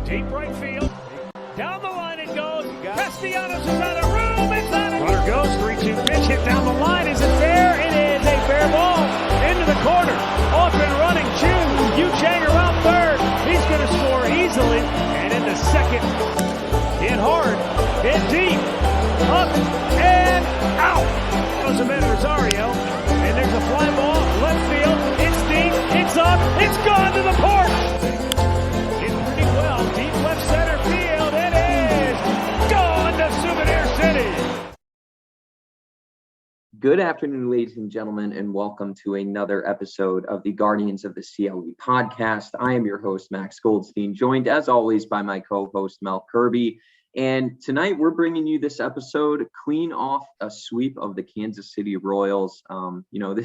Deep right field. Down the line it goes. Castellanos is out of room. It's out of runner goes. 3-2 pitch hit down the line. Is it fair? It is a fair ball. Into the corner. Off and running. Chu. Yu Chang around third. He's going to score easily. And into second. Hit hard. Hit deep. Up and out. Goes Amed Rosario. And there's a fly ball. Left field. It's deep. It's up. It's gone to the porch. Deep left center field, it is gone to Souvenir City. Good afternoon, ladies and gentlemen, and welcome to another episode of the Guardians of the CLE Podcast. I am your host, Max Goldstein, joined as always by my co-host, Mel Kirby. And tonight we're bringing you this episode clean off a sweep of the Kansas City Royals.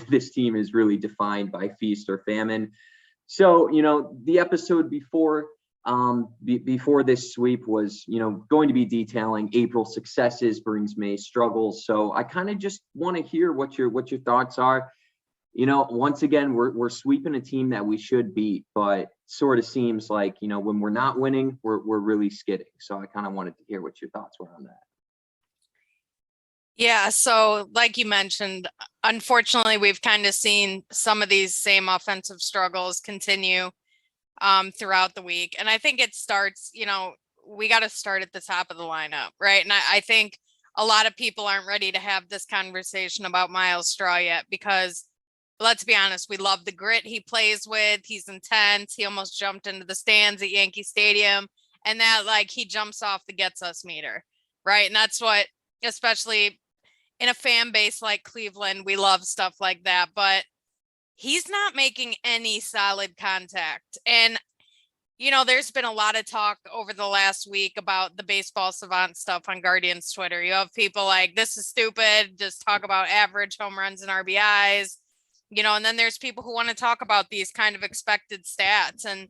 This team is really defined by feast or famine. So, the episode before this sweep was, going to be detailing April successes brings May struggles. So I kind of just want to hear what your thoughts are. Once again, we're sweeping a team that we should beat, but sort of seems like, when we're not winning, we're really skidding. So I kind of wanted to hear what your thoughts were on that. Yeah, so like you mentioned, unfortunately, we've kind of seen some of these same offensive struggles continue throughout the week. And I think it starts, we got to start at the top of the lineup, right? And I think a lot of people aren't ready to have this conversation about Myles Straw yet, because let's be honest, we love the grit he plays with. He's intense. He almost jumped into the stands at Yankee Stadium, and that he jumps off the gets us meter, right? And that's what, especially in a fan base like Cleveland, we love stuff like that. But he's not making any solid contact. And, there's been a lot of talk over the last week about the baseball savant stuff on Guardians Twitter. You have people like, this is stupid, just talk about average home runs and RBIs, and then there's people who want to talk about these kind of expected stats. And,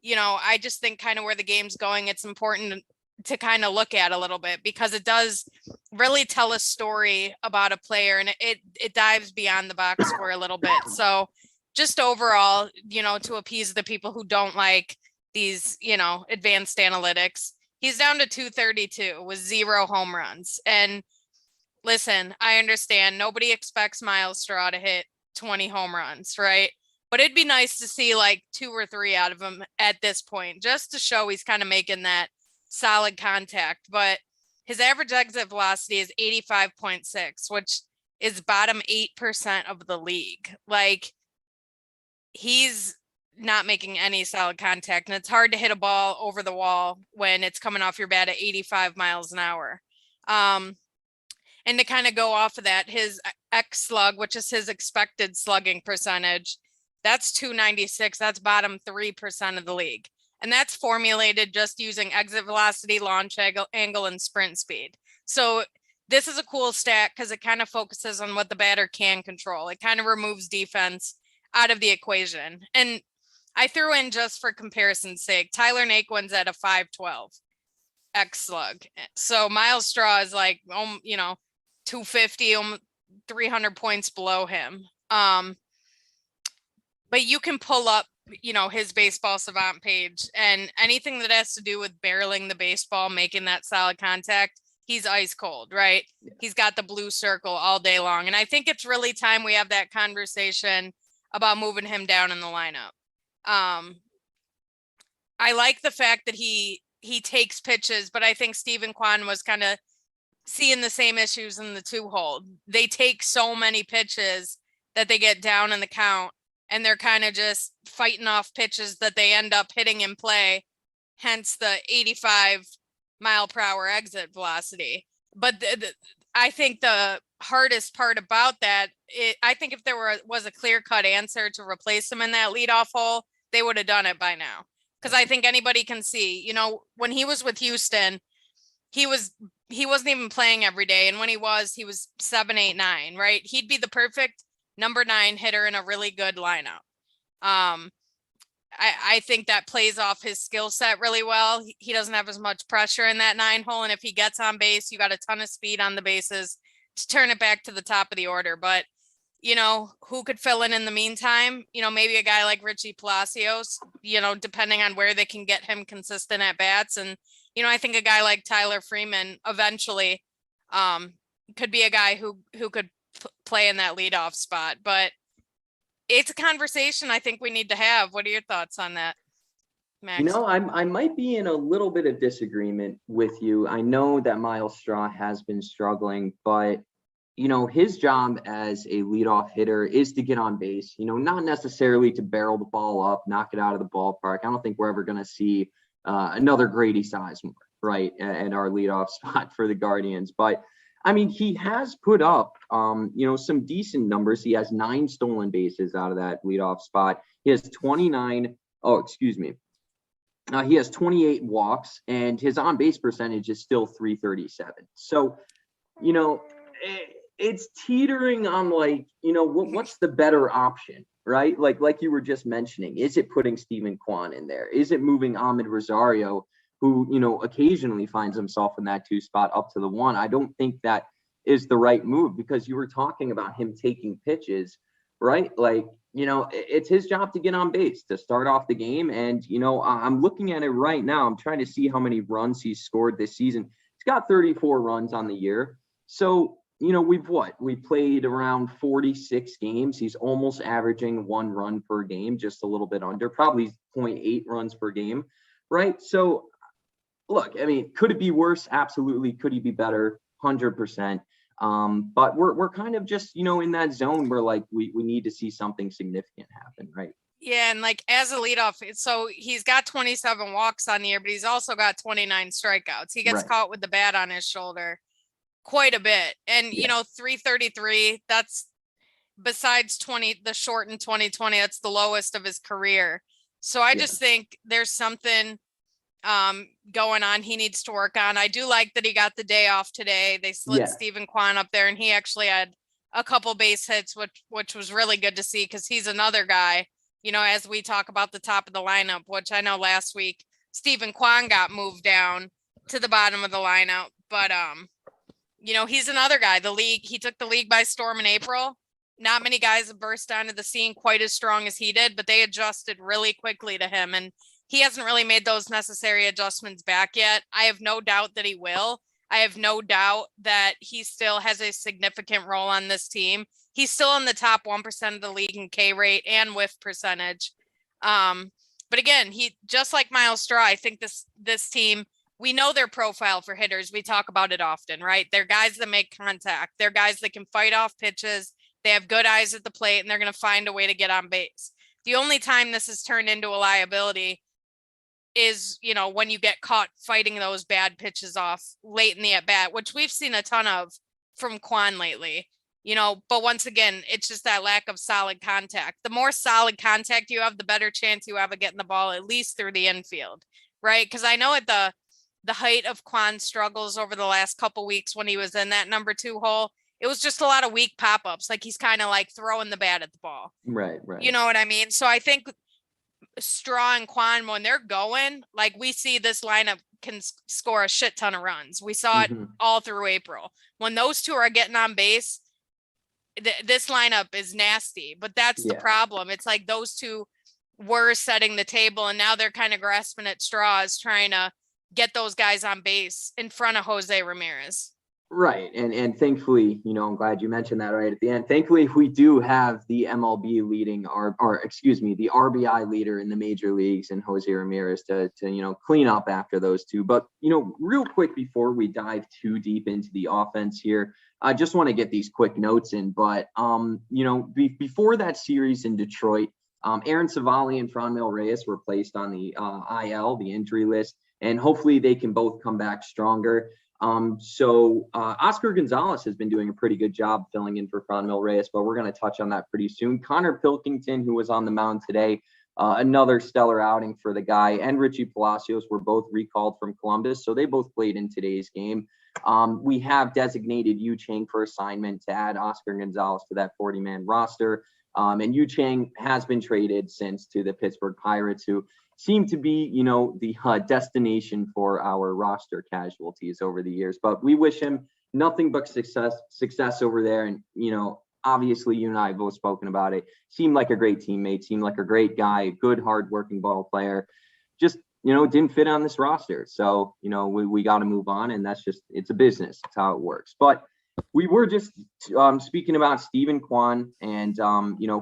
I just think kind of where the game's going, it's important to kind of look at a little bit, because it does really tell a story about a player, and it dives beyond the box score a little bit. So just overall, to appease the people who don't like these, advanced analytics, he's down to 232 with 0 home runs. And listen, I understand nobody expects Myles Straw to hit 20 home runs, right? But it'd be nice to see 2 or 3 out of him at this point, just to show he's kind of making that solid contact. But his average exit velocity is 85.6, which is bottom 8% of the league. He's not making any solid contact, and it's hard to hit a ball over the wall when it's coming off your bat at 85 miles an hour. And to kind of go off of that, his X slug, which is his expected slugging percentage, that's 296. That's bottom 3% of the league. And that's formulated just using exit velocity, launch angle, and sprint speed. So this is a cool stat because it kind of focuses on what the batter can control. It kind of removes defense out of the equation. And I threw in, just for comparison's sake, Tyler Naquin's at a 512 X slug. So Myles Straw is 250, 300 points below him. But you can pull up his baseball savant page, and anything that has to do with barreling the baseball, making that solid contact, he's ice cold, right? Yeah. He's got the blue circle all day long. And I think it's really time we have that conversation about moving him down in the lineup. I like the fact that he takes pitches, but I think Stephen Kwan was kind of seeing the same issues in the 2-hole. They take so many pitches that they get down in the count, and they're kind of just fighting off pitches that they end up hitting in play, hence the 85 mile per hour exit velocity. But I think the hardest part about that, I think if there was a clear-cut answer to replace him in that leadoff hole, they would have done it by now. Because I think anybody can see, when he was with Houston, he wasn't even playing every day. And when he was 7, 8, 9, right? He'd be the perfect number 9 hitter in a really good lineup. I think that plays off his skill set really well. He doesn't have as much pressure in that 9 hole. And if he gets on base, you got a ton of speed on the bases to turn it back to the top of the order. But who could fill in the meantime, maybe a guy like Richie Palacios, depending on where they can get him consistent at bats. And, I think a guy like Tyler Freeman eventually could be a guy who could play in that leadoff spot. But it's a conversation I think we need to have. What are your thoughts on that, Max? I might be in a little bit of disagreement with you. I know that Miles Straw has been struggling, but his job as a leadoff hitter is to get on base, not necessarily to barrel the ball up, knock it out of the ballpark. I don't think we're ever going to see another Grady Sizemore, right, at our leadoff spot for the Guardians. But, I mean, he has put up, some decent numbers. He has 9 stolen bases out of that leadoff spot. He has 28 walks, and his on-base percentage is still .337. So, it's teetering on what's the better option, right? Like you were just mentioning, is it putting Steven Kwan in there? Is it moving Ahmed Rosario, who, occasionally finds himself in that 2 spot up to the 1? I don't think that is the right move, because you were talking about him taking pitches, right? It's his job to get on base, to start off the game. And, I'm looking at it right now. I'm trying to see how many runs he's scored this season. He's got 34 runs on the year. So, we played around 46 games. He's almost averaging 1 run per game, just a little bit under, probably 0.8 runs per game, right? So, look, I mean, could it be worse? Absolutely. Could he be better? 100%. But we're kind of just, in that zone where we need to see something significant happen, right? Yeah, and as a leadoff, so he's got 27 walks on the year, but he's also got 29 strikeouts. He gets caught with the bat on his shoulder quite a bit. And, 333, that's besides the short in 2020, that's the lowest of his career. So I just think there's something going on he needs to work on. I do like that he got the day off today. They slid Steven Kwan up there, and he actually had a couple base hits, which was really good to see, because he's another guy, as we talk about the top of the lineup, which I know last week Steven Kwan got moved down to the bottom of the lineup. But he's another guy. He took the league by storm in April. Not many guys have burst onto the scene quite as strong as he did, but they adjusted really quickly to him. And he hasn't really made those necessary adjustments back yet. I have no doubt that he will. I have no doubt that he still has a significant role on this team. He's still in the top 1% of the league in K rate and whiff percentage. But again, he, just like Miles Straw, I think this team, we know their profile for hitters. We talk about it often, right? They're guys that make contact. They're guys that can fight off pitches. They have good eyes at the plate, and they're going to find a way to get on base. The only time this has turned into a liability is, when you get caught fighting those bad pitches off late in the at bat, which we've seen a ton of from Kwan lately, but once again, it's just that lack of solid contact. The more solid contact you have, the better chance you have of getting the ball at least through the infield, right? Because I know at the height of Kwan's struggles over the last couple weeks when he was in that number 2 hole, it was just a lot of weak pop-ups. He's kind of throwing the bat at the ball. Right. You know what I mean? So I think Straw and Kwan, when they're going, we see this lineup can score a shit ton of runs. We saw it all through April. When those two are getting on base, this lineup is nasty, but that's the problem. It's those two were setting the table, and now they're kind of grasping at straws, trying to get those guys on base in front of Jose Ramirez. Right. And thankfully, I'm glad you mentioned that right at the end. Thankfully, we do have the MLB leading the RBI leader in the major leagues in Jose Ramirez to clean up after those two. But, real quick before we dive too deep into the offense here, I just want to get these quick notes in. But, before that series in Detroit, Aaron Savali and Franmil Reyes were placed on the IL, the injury list, and hopefully they can both come back stronger. So Oscar Gonzalez has been doing a pretty good job filling in for Franmil Reyes, but we're going to touch on that pretty soon. Connor Pilkington, who was on the mound today, another stellar outing for the guy, and Richie Palacios were both recalled from Columbus, so they both played in today's game. We have designated Yu Chang for assignment to add Oscar Gonzalez to that 40-man roster. And Yu Chang has been traded since to the Pittsburgh Pirates, who seem to be, the destination for our roster casualties over the years. But we wish him nothing but success over there. And, obviously you and I have both spoken about it. Seemed like a great teammate, seemed like a great guy, good, hardworking ball player. Just, didn't fit on this roster. So, we got to move on, and it's a business. That's how it works. But we were just speaking about Steven Kwan and,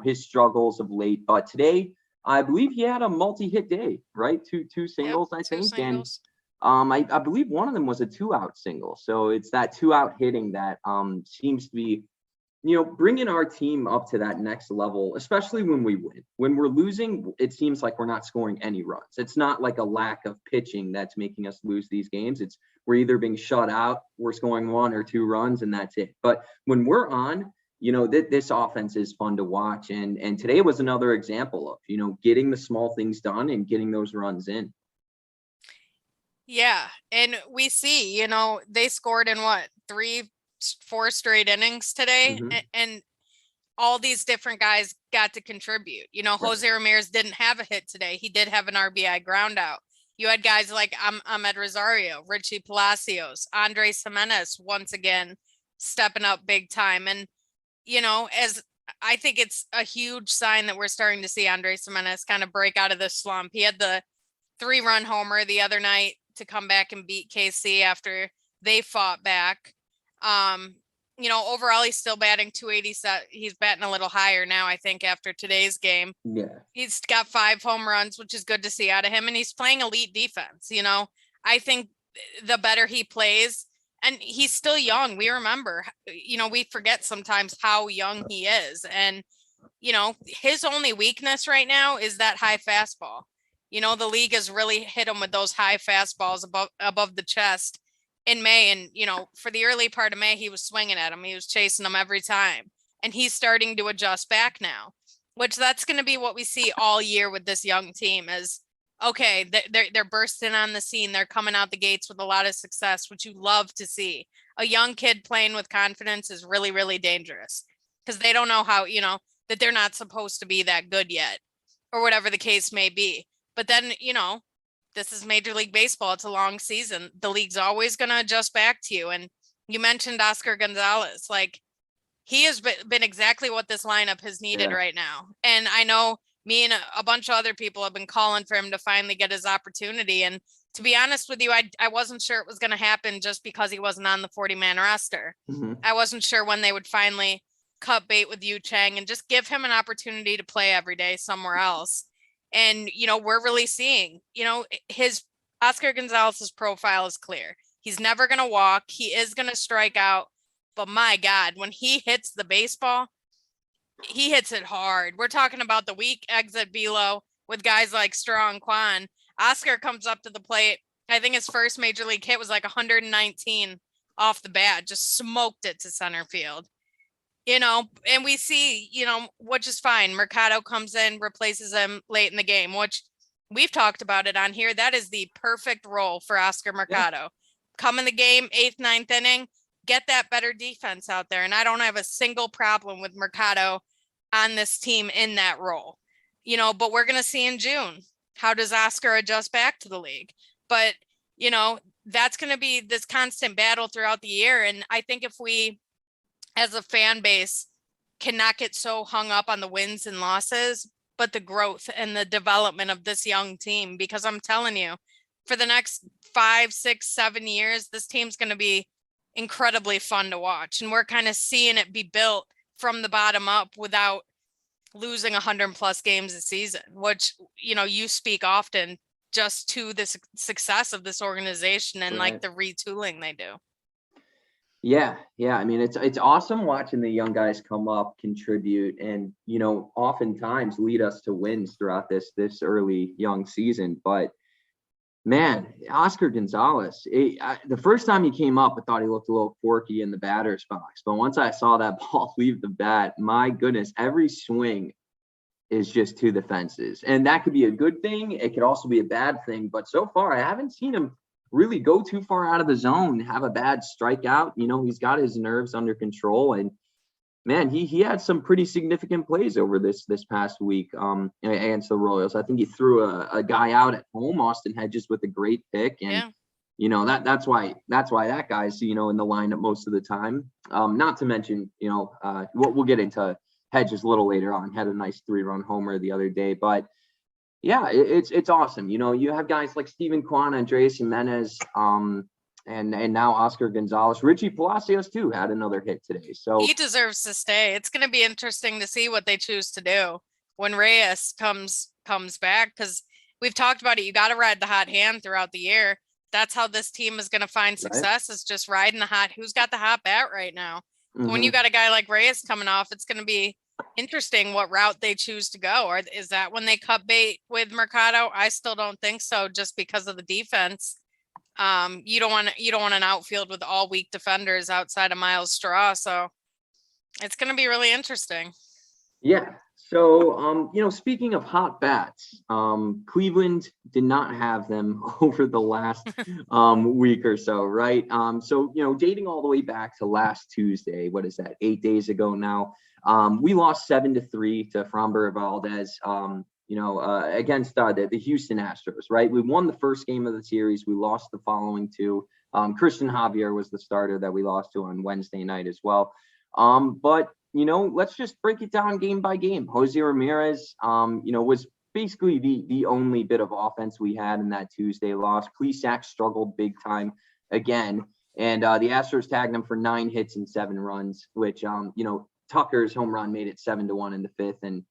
his struggles of late. But today, I believe he had a multi-hit day, right? Two singles, Yep, I think. singles. And I believe one of them was a 2-out single. So it's that 2-out hitting that seems to be, bringing our team up to that next level, especially when we win. When we're losing, it seems like we're not scoring any runs. It's not like a lack of pitching that's making us lose these games. It's we're either being shut out, we're scoring 1 or 2 runs, and that's it. But when we're on, this offense is fun to watch. And today was another example of, getting the small things done and getting those runs in. Yeah. And we see, they scored in 3-4 straight innings today. Mhm. And all these different guys got to contribute. Jose Ramirez didn't have a hit today. He did have an RBI ground out. You had guys like Ahmed Rosario, Richie Palacios, Andres Jimenez, once again, stepping up big time. And, as I think it's a huge sign that we're starting to see Andres Jimenez kind of break out of this slump. He had the 3-run homer the other night to come back and beat KC after they fought back. Overall, he's still batting 287. He's batting a little higher now, I think, after today's game. Yeah. He's got 5 home runs, which is good to see out of him. And he's playing elite defense. I think the better he plays, and he's still young. We remember, we forget sometimes how young he is. And, his only weakness right now is that high fastball. The league has really hit him with those high fastballs above the chest in May. And, for the early part of May, he was swinging at him. He was chasing them every time. And he's starting to adjust back now, which that's going to be what we see all year with this young team is, okay, they're bursting on the scene. They're coming out the gates with a lot of success, which you love to see. A young kid playing with confidence is really, really dangerous because they don't know how, that they're not supposed to be that good yet or whatever the case may be. But then, this is Major League Baseball. It's a long season. The league's always going to adjust back to you. And you mentioned Oscar Gonzalez. Like, he has been exactly what this lineup has needed right now. And I know me and a bunch of other people have been calling for him to finally get his opportunity. And to be honest with you, I wasn't sure it was going to happen just because he wasn't on the 40-man roster. Mm-hmm. I wasn't sure when they would finally cut bait with Yu Chang and just give him an opportunity to play every day somewhere else. And, we're really seeing, his Oscar Gonzalez's profile is clear. He's never going to walk. He is going to strike out. But my God, when he hits the baseball, he hits it hard. We're talking about the weak exit velo with guys like Strong Kwan. Oscar comes up to the plate. I think his first major league hit was like 119 off the bat, just smoked it to center field. And we see, which is fine. Mercado comes in, replaces him late in the game, which we've talked about it on here. That is the perfect role for Oscar Mercado. Yeah. Come in the game, 8th, 9th inning, get that better defense out there. And I don't have a single problem with Mercado on this team in that role, but we're going to see in June, how does Oscar adjust back to the league? But, that's going to be this constant battle throughout the year. And I think if we, as a fan base, cannot get so hung up on the wins and losses, but the growth and the development of this young team, because I'm telling you, for the next 5, 6, 7 years, this team's going to be incredibly fun to watch. And we're kind of seeing it be built from the bottom up without losing 100+ games a season, which, you speak often just to the success of this organization and like the retooling they do. Yeah. I mean, it's awesome watching the young guys come up, contribute, and, oftentimes lead us to wins throughout this early young season. But man, Oscar Gonzalez, the first time he came up, I thought he looked a little quirky in the batter's box. But once I saw that ball leave the bat, my goodness, every swing is just to the fences. And that could be a good thing. It could also be a bad thing. But so far, I haven't seen him really go too far out of the zone, have a bad strikeout. He's got his nerves under control. And man, he had some pretty significant plays over this past week against the Royals. I think he threw a guy out at home, Austin Hedges, with a great pick. And that's why that guy's, in the lineup most of the time. Not to mention, we'll get into Hedges a little later on. Had a nice 3-run homer the other day, but yeah, it's awesome. You have guys like Steven Kwan, Andres Jimenez, and now Oscar Gonzalez. Richie Palacios too had another hit today. So he deserves to stay. It's going to be interesting to see what they choose to do when Reyes comes back, because we've talked about it. You got to ride the hot hand throughout the year. That's how this team is going to find success, is just riding the hot. Who's got the hot bat right now? Mm-hmm. When you got a guy like Reyes coming off, it's going to be interesting what route they choose to go. Or is that when they cut bait with Mercado? I still don't think so, just because of the defense. You don't want an outfield with all weak defenders outside of Miles Straw. So it's going to be really interesting. Yeah. So, speaking of hot bats, Cleveland did not have them over the last week or so, right? So, dating all the way back to last Tuesday, what is that, 8 days ago now, we lost 7-3 to Framber Valdez, against the Houston Astros, right? We won the first game of the series. We lost the following two. Christian Javier was the starter that we lost to on Wednesday night as well. But let's just break it down game by game. Jose Ramirez, was basically the only bit of offense we had in that Tuesday loss. Bleesack struggled big time again. And the Astros tagged him for 9 hits and 7 runs, which, Tucker's home run made it 7-1 in the 5th. And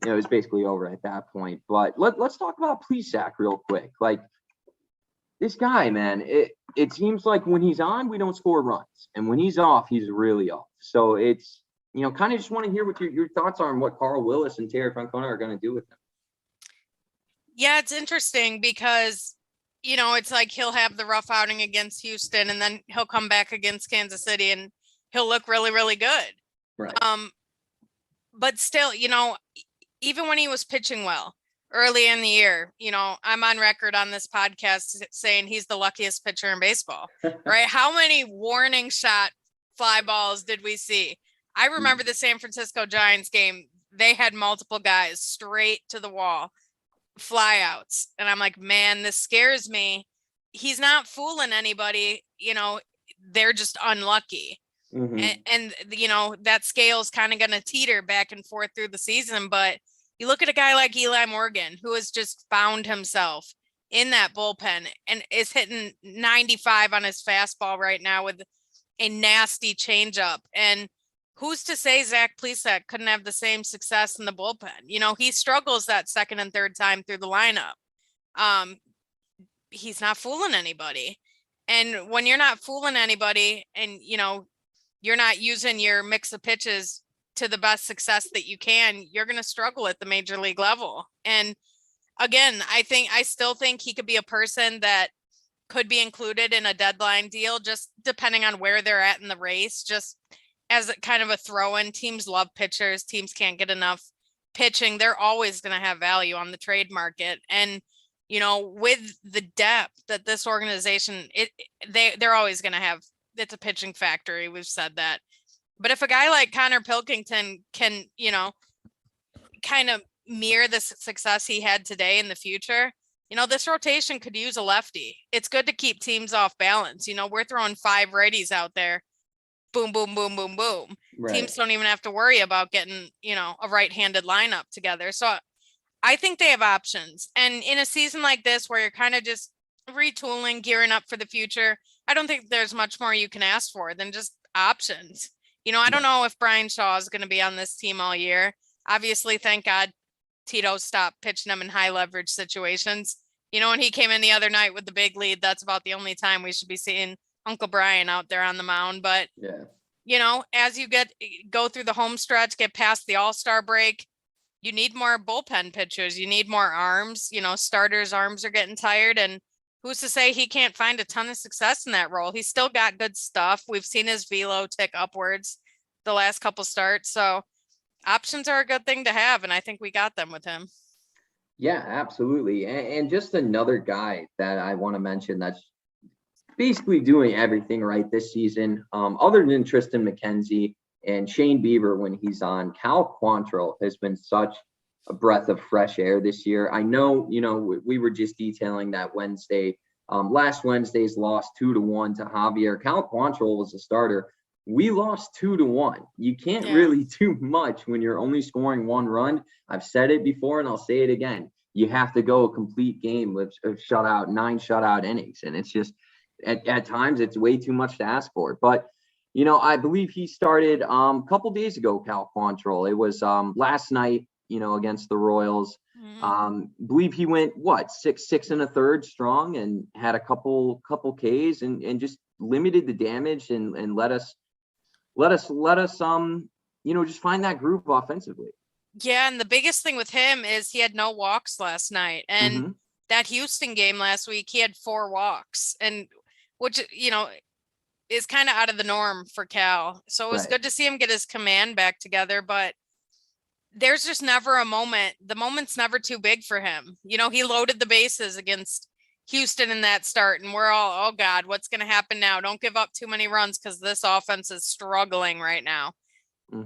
it was basically over at that point. But let's talk about Bleesack real quick. Like, this guy, man, it seems like when he's on, we don't score runs. And when he's off, he's really off. So it's, kind of just want to hear what your thoughts are on what Carl Willis and Terry Francona are going to do with him. Yeah, it's interesting because, it's like he'll have the rough outing against Houston, and then he'll come back against Kansas City and he'll look really, really good. Right. But still, even when he was pitching well early in the year, I'm on record on this podcast saying he's the luckiest pitcher in baseball, right? How many warning shot fly balls did we see? I remember the San Francisco Giants game. They had multiple guys straight to the wall, flyouts. And I'm like, man, this scares me. He's not fooling anybody. They're just unlucky. Mm-hmm. And that scale's kind of going to teeter back and forth through the season. But you look at a guy like Eli Morgan, who has just found himself in that bullpen and is hitting 95 on his fastball right now with a nasty changeup. And who's to say Zach Plesac couldn't have the same success in the bullpen? He struggles that second and third time through the lineup. He's not fooling anybody. And when you're not fooling anybody and, you're not using your mix of pitches to the best success that you can, you're going to struggle at the major league level. And again, I still think he could be a person that could be included in a deadline deal, just depending on where they're at in the race, just as a kind of a throw-in. Teams love pitchers. Teams can't get enough pitching. They're always going to have value on the trade market. And, with the depth that this organization, they're always going to have, it's a pitching factory. We've said that. But if a guy like Connor Pilkington can, kind of mirror the success he had today in the future, this rotation could use a lefty. It's good to keep teams off balance. We're throwing 5 righties out there. Boom, boom, boom, boom, boom. Right. Teams don't even have to worry about getting, a right-handed lineup together. So I think they have options. And in a season like this, where you're kind of just retooling, gearing up for the future, I don't think there's much more you can ask for than just options. I don't know if Brian Shaw is going to be on this team all year. Obviously, thank God Tito stopped pitching him in high leverage situations. When he came in the other night with the big lead, that's about the only time we should be seeing Uncle Brian out there on the mound. But, as you go through the home stretch, get past the All-Star break, you need more bullpen pitchers. You need more arms. Starters' arms are getting tired. And who's to say he can't find a ton of success in that role? He's still got good stuff. We've seen his velo tick upwards the last couple starts. So options are a good thing to have. And I think we got them with him. Yeah, absolutely. And just another guy that I want to mention that's basically doing everything right this season, other than Tristan Mckenzie and Shane Bieber when he's on. Cal Quantrill has been such a breath of fresh air this year. I know, we were just detailing that Wednesday Last Wednesday's lost 2-1 to Javier. Cal Quantrill was the starter. We lost 2-1. You can't really do much when you're only scoring one run. I've said it before and I'll say it again. You have to go a complete game with a shutout, 9 shutout innings. And it's just at times it's way too much to ask for. But, I believe he started a couple days ago, Cal Quantrill. It was last night, against the Royals. Believe he went 6 1/3 strong and had a couple Ks and just limited the damage and let us just find that groove offensively. Yeah, and the biggest thing with him is he had no walks last night. And that Houston game last week, he had 4 walks, and which, is kind of out of the norm for Cal. So it was good to see him get his command back together, but there's just never a moment. The moment's never too big for him. He loaded the bases against Houston in that start, and we're all, oh God, what's going to happen now? Don't give up too many runs because this offense is struggling right now.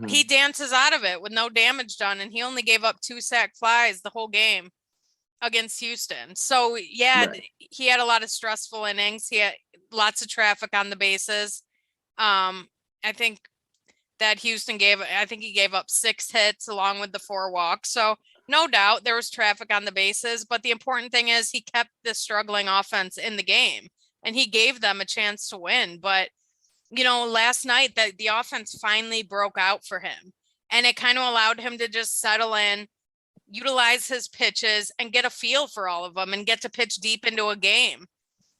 He dances out of it with no damage done, and he only gave up 2 sac flies the whole game against Houston. So he had a lot of stressful innings. He had lots of traffic on the bases. I think that Houston he gave up 6 hits along with the 4 walks. So no doubt there was traffic on the bases, but the important thing is he kept this struggling offense in the game and he gave them a chance to win. But, last night the offense finally broke out for him, and it kind of allowed him to just settle in, utilize his pitches and get a feel for all of them and get to pitch deep into a game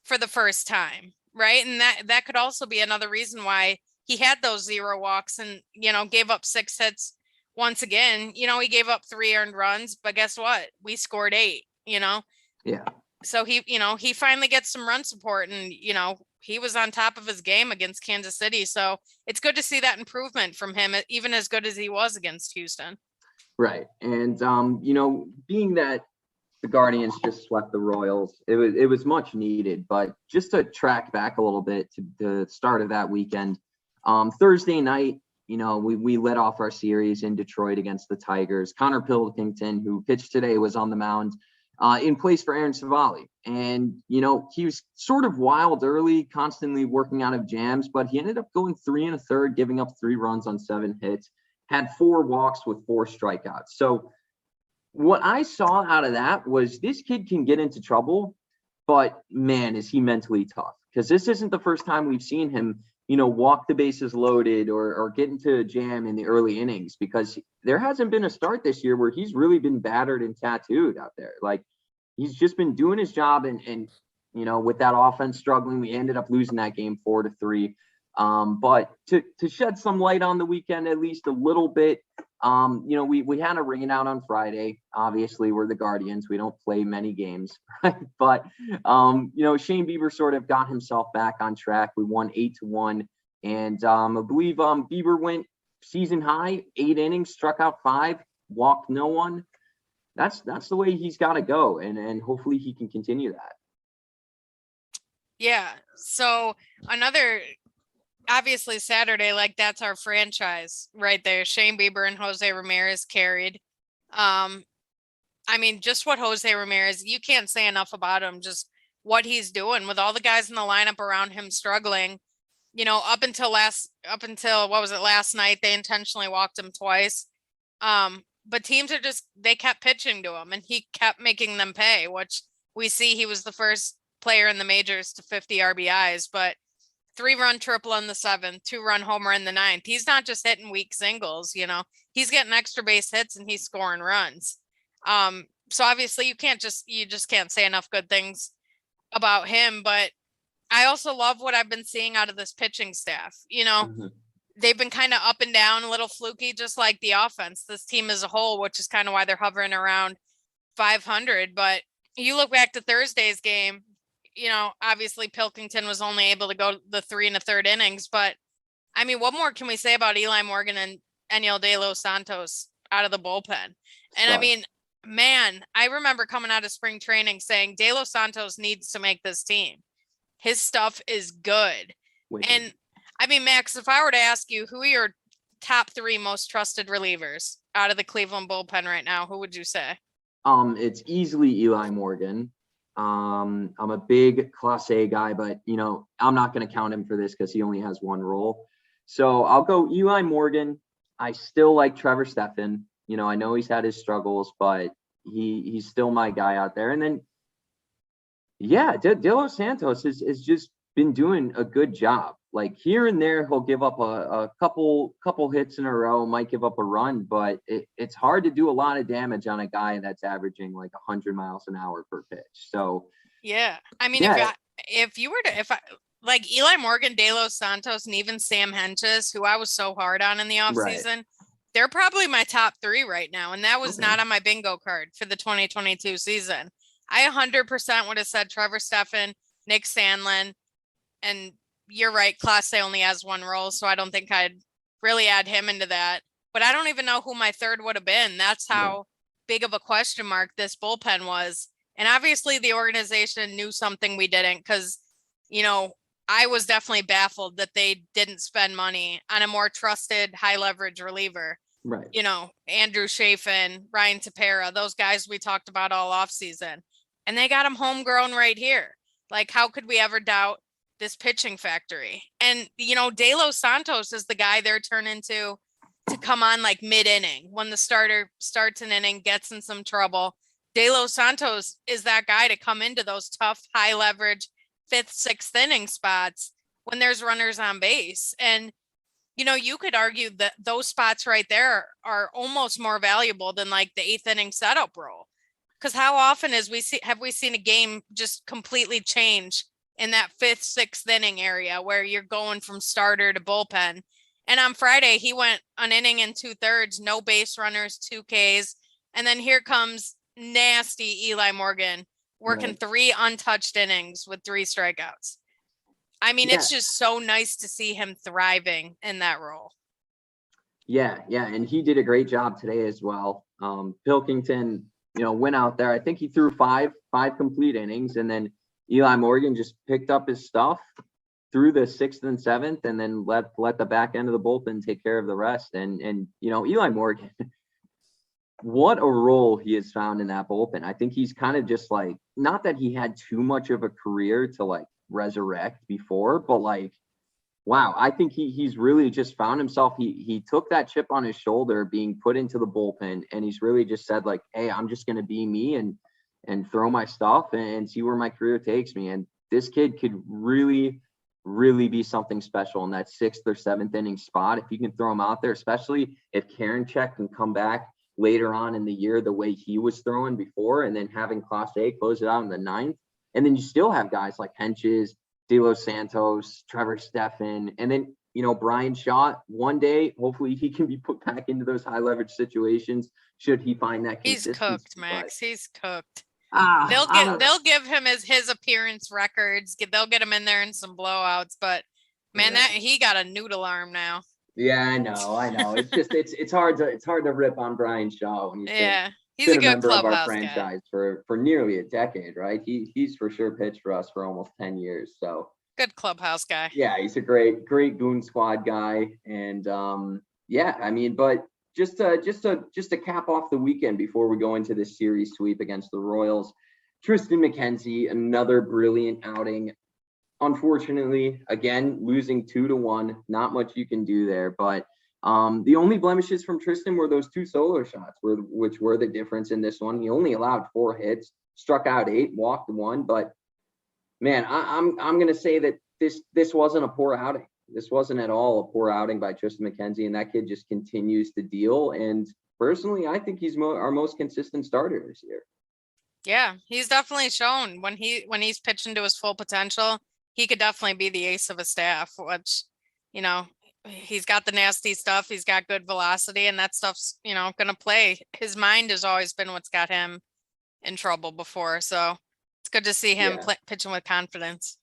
for the first time. Right. And that could also be another reason why he had those 0 walks and, gave up 6 hits once again. He gave up 3 earned runs, but guess what? We scored 8, Yeah. So he finally gets some run support, and, he was on top of his game against Kansas City. So it's good to see that improvement from him, even as good as he was against Houston. Right. And, being that the Guardians just swept the Royals, it was much needed. But just to track back a little bit to the start of that weekend, Thursday night, we led off our series in Detroit against the Tigers. Connor Pilkington, who pitched today, was on the mound in place for Aaron Savali. And, he was sort of wild early, constantly working out of jams, but he ended up going 3 1/3, giving up 3 runs on 7 hits, had 4 walks with 4 strikeouts. So what I saw out of that was this kid can get into trouble, but man, is he mentally tough, because this isn't the first time we've seen him, walk the bases loaded or get into a jam in the early innings, because there hasn't been a start this year where he's really been battered and tattooed out there. Like, he's just been doing his job, and with that offense struggling, we ended up losing that game 4-3. But to shed some light on the weekend, at least a little bit, we had a rain out on Friday. Obviously, we're the Guardians. We don't play many games, right? But, Shane Bieber sort of got himself back on track. We won 8-1. And I believe Bieber went season high, 8 innings, struck out 5, walked no one. That's the way he's got to go. And hopefully he can continue that. Yeah. So obviously Saturday, that's our franchise right there. Shane Bieber and Jose Ramirez carried. Just what Jose Ramirez, you can't say enough about him, just what he's doing with all the guys in the lineup around him struggling, up until last night, they intentionally walked him twice. But teams they kept pitching to him and he kept making them pay, which we see he was the first player in the majors to 50 RBIs, but 3-run triple in the 7th, 2-run homer in the 9th. He's not just hitting weak singles, he's getting extra base hits and he's scoring runs. So obviously you just can't say enough good things about him, but I also love what I've been seeing out of this pitching staff. They've been kind of up and down, a little fluky, just like the offense, this team as a whole, which is kind of why they're hovering around 500. But you look back to Thursday's game, obviously Pilkington was only able to go the 3 1/3 innings, but what more can we say about Eli Morgan and Eniel De Los Santos out of the bullpen? And I remember coming out of spring training saying De Los Santos needs to make this team. His stuff is good. And Max, if I were to ask you who are your top 3 most trusted relievers out of the Cleveland bullpen right now, who would you say? It's easily Eli Morgan. I'm a big Class A guy, but, I'm not going to count him for this because he only has one role. So I'll go Eli Morgan. I still like Trevor Stephan. I know he's had his struggles, but he's still my guy out there. And then, De Los Santos has just been doing a good job. Like here and there, he'll give up a couple hits in a row, might give up a run, but it's hard to do a lot of damage on a guy that's averaging like 100 miles an hour per pitch. So yeah, I mean, if like Eli Morgan, De Los Santos, and even Sam Hentges, who I was so hard on in the offseason, they're probably my top 3 right now. And that was not on my bingo card for the 2022 season. I 100% would have said Trevor Stephan, Nick Sandlin, and you're right, Class A only has one role, so I don't think I'd really add him into that. But I don't even know who my third would have been. That's how big of a question mark this bullpen was. And obviously the organization knew something we didn't because, I was definitely baffled that they didn't spend money on a more trusted high leverage reliever. Right. Andrew Chafin, Ryan Tepera, those guys we talked about all offseason. And they got him homegrown right here. Like, how could we ever doubt this pitching factory? And, De Los Santos is the guy they're turning to come on like mid-inning when the starter starts an inning, gets in some trouble. De Los Santos is that guy to come into those tough, high leverage 5th, 6th inning spots when there's runners on base. And, you could argue that those spots right there are almost more valuable than like the 8th inning setup role. Because how often have we seen a game just completely change in that 5th, 6th inning area where you're going from starter to bullpen? And on Friday, he went an inning and 2/3, no base runners, 2 Ks. And then here comes nasty Eli Morgan working 3 untouched innings with 3 strikeouts. I mean, it's just so nice to see him thriving in that role. Yeah. And he did a great job today as well. Pilkington, went out there. I think he threw five complete innings, and then Eli Morgan just picked up his stuff through the 6th and 7th, and then let the back end of the bullpen take care of the rest. And Eli Morgan, what a role he has found in that bullpen. I think he's kind of just like, not that he had too much of a career to like resurrect before, but like, wow, I think he's really just found himself. He took that chip on his shoulder being put into the bullpen, and he's really just said like, hey, I'm just going to be me and throw my stuff and see where my career takes me. And this kid could really, really be something special in that 6th or 7th inning spot. If you can throw him out there, especially if Karinchak can come back later on in the year the way he was throwing before, and then having Class A close it out in the 9th. And then you still have guys like Hentges, De Los Santos, Trevor Stephan, and then, Brian Shaw. One day, hopefully he can be put back into those high leverage situations should he find that consistency. He's cooked, Max. He's cooked. They'll give him his appearance records. They'll get him in there in some blowouts, but man, that he got a noodle arm now. Yeah, I know. It's just it's hard to rip on Brian Shaw when he's a good member of our clubhouse franchise guy. for nearly a decade, right? He's for sure pitched for us for almost 10 years. So good clubhouse guy. Yeah, he's a great goon squad guy, and I mean, but just to cap off the weekend before we go into this series sweep against the Royals, Tristan Mckenzie, another brilliant outing. Unfortunately, again, losing 2-1, not much you can do there. But the only blemishes from Tristan were those 2 solo shots, which were the difference in this one. He only allowed 4 hits, struck out 8, walked 1. But man, I'm going to say that this wasn't a poor outing. This wasn't at all a poor outing by Tristan Mckenzie, and that kid just continues to deal. And personally, I think he's our most consistent starter this year. Yeah, he's definitely shown when he's pitching to his full potential, he could definitely be the ace of a staff, which, he's got the nasty stuff. He's got good velocity, and that stuff's, going to play. His mind has always been what's got him in trouble before. So it's good to see him pitching with confidence.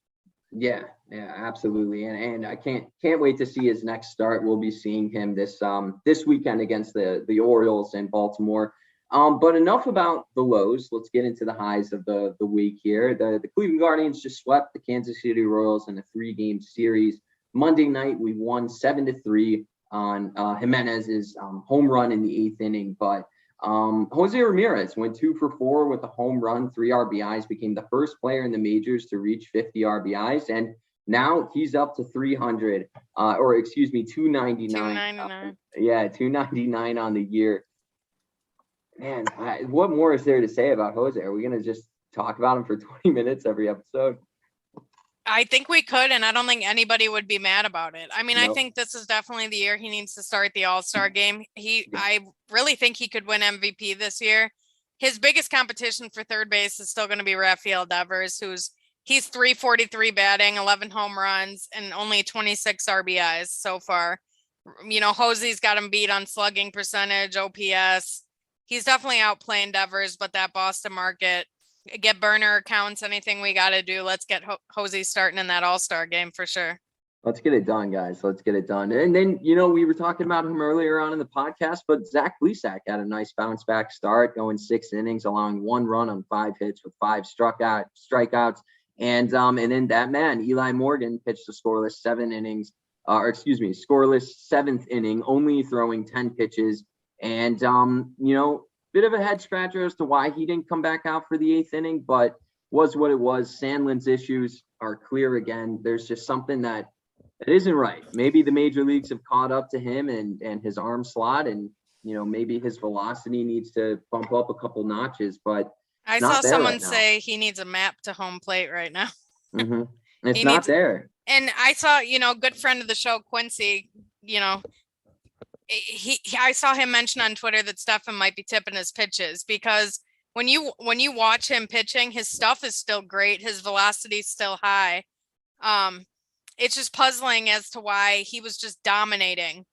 Yeah, absolutely. And I can't wait to see his next start. We'll be seeing him this weekend against the Orioles in Baltimore. But enough about the lows. Let's get into the highs of the week here. The Cleveland Guardians just swept the Kansas City Royals in a 3-game series. Monday night, we won 7-3 on Jimenez's home run in the 8th inning. But Jose Ramirez went 2 for 4 with a home run, 3 RBIs, became the first player in the majors to reach 50 RBIs. And now he's up to 300, 299. 299. 299 on the year. Man, what more is there to say about Jose? Are we going to just talk about him for 20 minutes every episode? I think we could, and I don't think anybody would be mad about it. I mean, Nope. I think this is definitely the year he needs to start the All-Star game. I really think he could win MVP this year. His biggest competition for third base is still going to be Rafael Devers, he's 343 batting, 11 home runs, and only 26 RBIs so far. Jose's got him beat on slugging percentage, OPS. He's definitely outplaying Devers, but that Boston market, get burner accounts, anything we got to do. Let's get Jose starting in that All-Star game for sure. Let's get it done, guys. Let's get it done. And then, we were talking about him earlier on in the podcast, but Zach Bleesack had a nice bounce back start, going 6 innings, allowing 1 run on 5 hits with 5 strikeouts. And then that man, Eli Morgan, pitched a scoreless 7th inning, only throwing 10 pitches. And, bit of a head scratcher as to why he didn't come back out for the 8th inning, but was what it was. Sandlin's issues are clear again. There's just something that isn't right. Maybe the major leagues have caught up to him and his arm slot, and, maybe his velocity needs to bump up a couple notches, but I saw someone say he needs a map to home plate right now. Mm-hmm. It's not there. And I saw, good friend of the show, Quincy, I saw him mention on Twitter that Stefan might be tipping his pitches, because when you watch him pitching, his stuff is still great. His velocity is still high. It's just puzzling as to why he was just dominating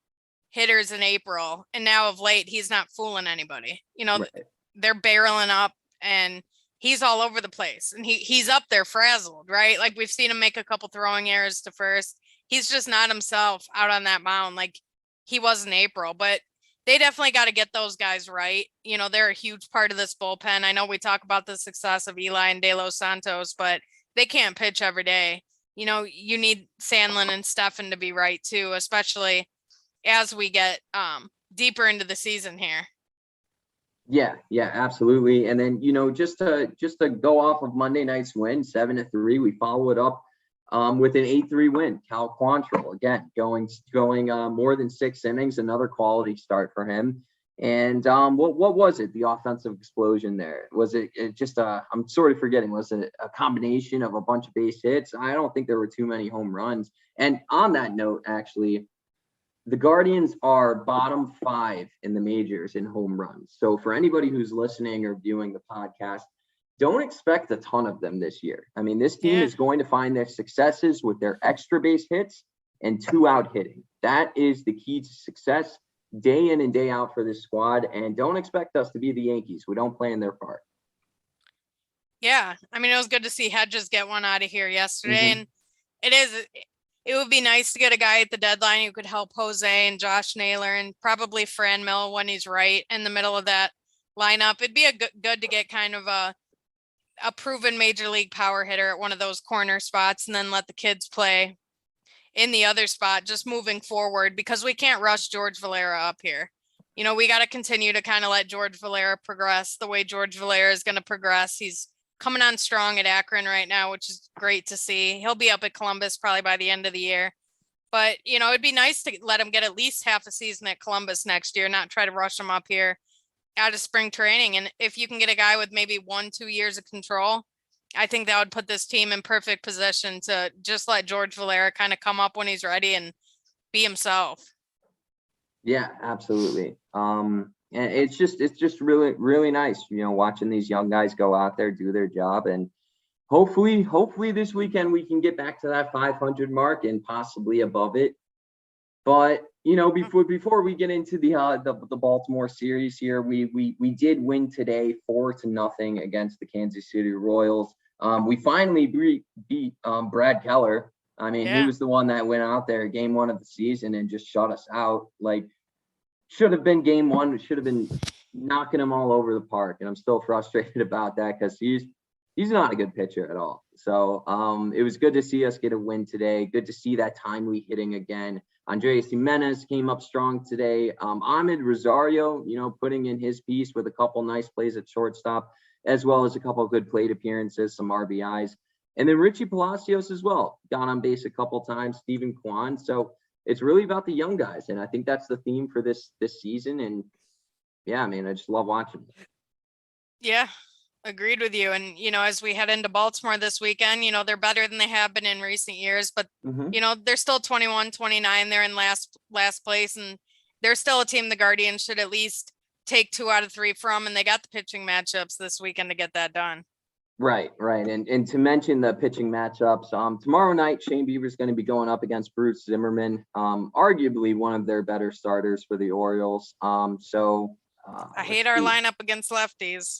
hitters in April. And now of late, he's not fooling anybody. Right. They're barreling up and he's all over the place, and he's up there frazzled, right? Like, we've seen him make a couple throwing errors to first. He's just not himself out on that mound like he was in April, but they definitely got to get those guys right. They're a huge part of this bullpen. I know we talk about the success of Eli and De Los Santos, but they can't pitch every day. You need Sandlin and Stefan to be right too, especially as we get deeper into the season here. Yeah, absolutely. And then, just to go off of Monday night's win, 7-3, we follow it up with an 8-3 win. Cal Quantrill, again, going more than 6 innings, another quality start for him. And what was it? The offensive explosion there? Was it just I'm sort of forgetting. Was it a combination of a bunch of base hits? I don't think there were too many home runs. And on that note, actually, the Guardians are bottom 5 in the majors in home runs. So for anybody who's listening or viewing the podcast, don't expect a ton of them this year. I mean, this team is going to find their successes with their extra base hits and 2-out hitting. That is the key to success day in and day out for this squad. And don't expect us to be the Yankees. We don't play in their part. Yeah. I mean, it was good to see Hedges get one out of here yesterday. Mm-hmm. And it would be nice to get a guy at the deadline who could help Jose and Josh Naylor and probably Fran Mill when he's right in the middle of that lineup. It'd be good to get kind of a proven major league power hitter at one of those corner spots, and then let the kids play in the other spot, just moving forward, because we can't rush George Valera up here. We got to continue to kind of let George Valera progress the way George Valera is going to progress. He's coming on strong at Akron right now, which is great to see. He'll be up at Columbus probably by the end of the year. But, it'd be nice to let him get at least half a season at Columbus next year, not try to rush him up here out of spring training. And if you can get a guy with maybe 1-2 years of control, I think that would put this team in perfect position to just let George Valera kind of come up when he's ready and be himself. Yeah, absolutely. And it's just really, really nice, watching these young guys go out there, do their job. And hopefully this weekend we can get back to that 500 mark and possibly above it. But, before we get into the Baltimore series here, we did win today 4-0 against the Kansas City Royals. We finally beat Brad Keller. I mean, He was the one that went out there game 1 of the season and just shut us out. Like, should have been game 1. Should have been knocking him all over the park. And I'm still frustrated about that because he's not a good pitcher at all. So it was good to see us get a win today. Good to see that timely hitting again. Andres Jimenez came up strong today. Ahmed Rosario, putting in his piece with a couple nice plays at shortstop, as well as a couple of good plate appearances, some RBIs. And then Richie Palacios as well, got on base a couple times, Stephen Kwan. So it's really about the young guys. And I think that's the theme for this season. And yeah, man, I just love watching it. Yeah, agreed with you. And, as we head into Baltimore this weekend, they're better than they have been in recent years, but, they're still 21, 29. They're in last place, and they're still a team the Guardians should at least take 2 out of 3 from, and they got the pitching matchups this weekend to get that done. Right. And to mention the pitching matchups, tomorrow night, Shane Bieber's going to be going up against Bruce Zimmerman, arguably one of their better starters for the Orioles. I hate our lineup against lefties.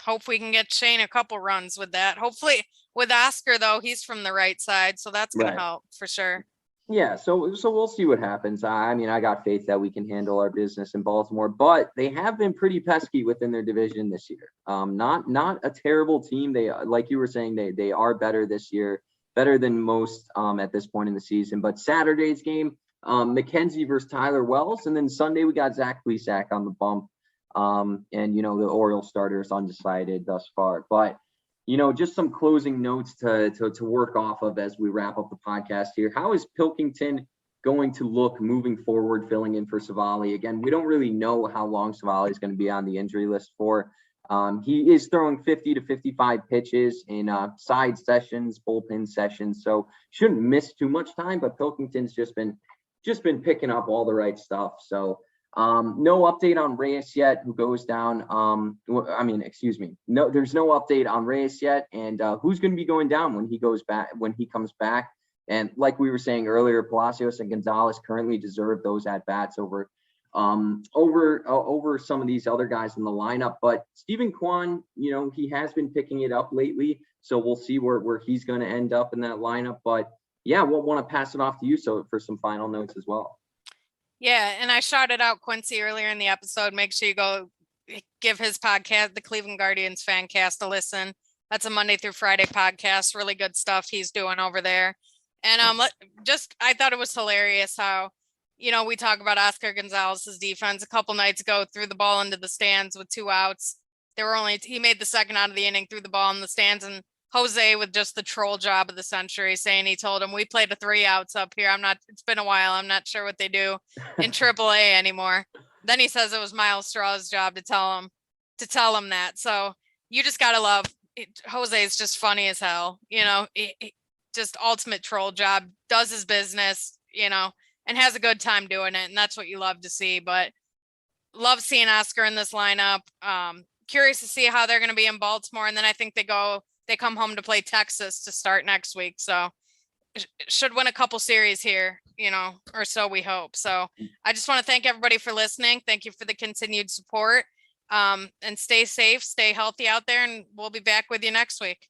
Hope we can get Shane a couple runs with that. Hopefully with Oscar, though, he's from the right side, so that's going to help for sure. Yeah, so we'll see what happens. I mean, I got faith that we can handle our business in Baltimore, but they have been pretty pesky within their division this year. Not a terrible team. They, like you were saying, they are better this year, better than most at this point in the season. But Saturday's game, Mckenzie versus Tyler Wells, and then Sunday we got Zach Bleesack on the bump. And the Orioles starter is undecided thus far, but just some closing notes to work off of as we wrap up the podcast here. How is Pilkington going to look moving forward, filling in for Savali? Again, we don't really know how long Savali is going to be on the injury list for. He is throwing 50 to 55 pitches in side sessions, bullpen sessions, so shouldn't miss too much time. But Pilkington's just been picking up all the right stuff. So. No update on Reyes yet, who goes down. No, there's no update on Reyes yet, and who's going to be going down when he comes back. And like we were saying earlier, Palacios and Gonzalez currently deserve those at bats over some of these other guys in the lineup. But Stephen Kwan, he has been picking it up lately, so we'll see where he's going to end up in that lineup. But yeah, we'll want to pass it off to you for some final notes as well. Yeah, and I shouted out Quincy earlier in the episode. Make sure you go give his podcast, the Cleveland Guardians Fancast, a listen. That's a Monday through Friday podcast. Really good stuff he's doing over there. And I thought it was hilarious how, we talk about Oscar Gonzalez's defense. A couple nights ago, threw the ball into the stands with 2 outs. He made the second out of the inning, threw the ball in the stands, and Jose with just the troll job of the century, saying he told him, we played a 3 outs up here. it's been a while. I'm not sure what they do in AAA anymore. Then he says it was Miles Straw's job to tell him that. So you just got to love it. Jose is just funny as hell, just ultimate troll job, does his business, and has a good time doing it. And that's what you love to see, but love seeing Oscar in this lineup. Curious to see how they're going to be in Baltimore. And then I think they come home to play Texas to start next week. So should win a couple series here, or so we hope. So I just want to thank everybody for listening. Thank you for the continued support, and stay safe, stay healthy out there. And we'll be back with you next week.